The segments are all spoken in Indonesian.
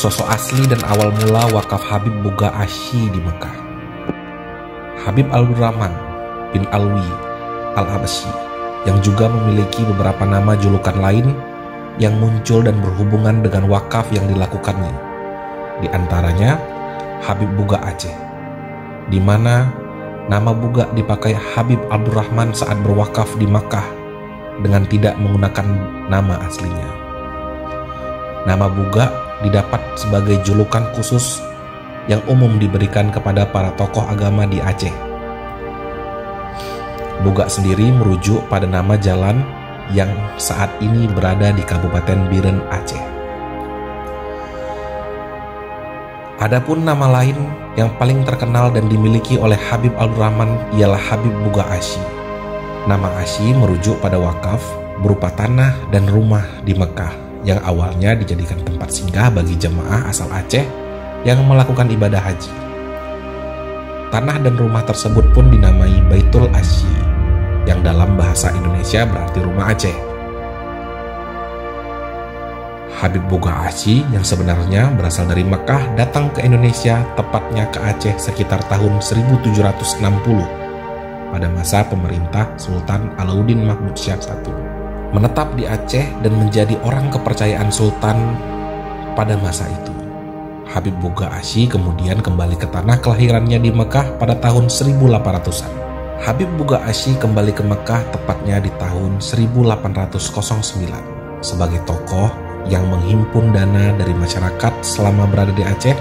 sosok asli dan awal mula wakaf Habib Buga Asy di Mekah. Habib Abdurrahman bin Alwi Al-Habsyi yang juga memiliki beberapa nama julukan lain yang muncul dan berhubungan dengan wakaf yang dilakukannya. Di antaranya Habib Buga Aceh, di mana nama Buga dipakai Habib Abdurrahman saat berwakaf di Makkah dengan tidak menggunakan nama aslinya. Nama Buga didapat sebagai julukan khusus yang umum diberikan kepada para tokoh agama di Aceh. Buga sendiri merujuk pada nama jalan yang saat ini berada di Kabupaten Biren, Aceh. Adapun nama lain yang paling terkenal dan dimiliki oleh Habib Abdurrahman ialah Habib Buga Asy. Nama Asy merujuk pada wakaf berupa tanah dan rumah di Mekah yang awalnya dijadikan tempat singgah bagi jemaah asal Aceh yang melakukan ibadah haji. Tanah dan rumah tersebut pun dinamai Baitul Asy, yang dalam bahasa Indonesia berarti rumah Aceh. Habib Buga Asy yang sebenarnya berasal dari Mekah datang ke Indonesia, tepatnya ke Aceh sekitar tahun 1760 pada masa pemerintah Sultan Alauddin Mahmud Syah I. Menetap di Aceh dan menjadi orang kepercayaan Sultan pada masa itu. Habib Buga Asy kemudian kembali ke tanah kelahirannya di Mekah pada tahun 1800-an. Habib Buga Asy kembali ke Mekah tepatnya di tahun 1809 sebagai tokoh yang menghimpun dana dari masyarakat selama berada di Aceh.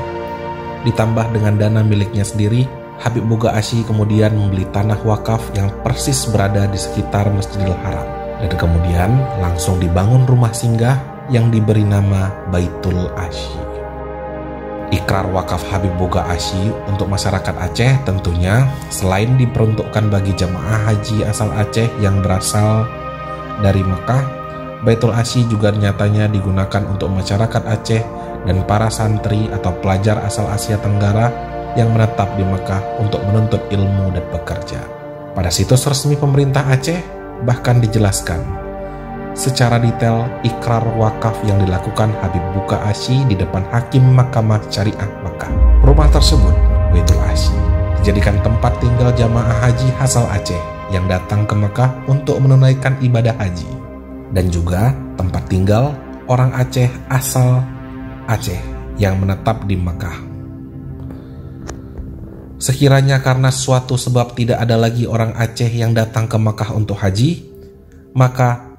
Ditambah dengan dana miliknya sendiri, Habib Buga Asy kemudian membeli tanah wakaf yang persis berada di sekitar Masjidil Haram. Dan kemudian langsung dibangun rumah singgah yang diberi nama Baitul Asy. Ikrar wakaf Habib Buga Asy untuk masyarakat Aceh tentunya selain diperuntukkan bagi jemaah haji asal Aceh yang berasal dari Mekah, Baitul Asy juga nyatanya digunakan untuk masyarakat Aceh dan para santri atau pelajar asal Asia Tenggara yang menetap di Mekah untuk menuntut ilmu dan bekerja. Pada situs resmi pemerintah Aceh bahkan dijelaskan secara detail ikrar wakaf yang dilakukan Habib Buga Asy di depan Hakim Mahkamah Syariah Mekah. Rumah tersebut, Baitul Asy, dijadikan tempat tinggal jamaah haji asal Aceh yang datang ke Mekah untuk menunaikan ibadah haji, dan juga tempat tinggal orang Aceh asal Aceh yang menetap di Mekah. Sekiranya karena suatu sebab tidak ada lagi orang Aceh yang datang ke Mekah untuk haji, maka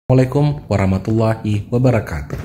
Assalamualaikum warahmatullahi wabarakatuh.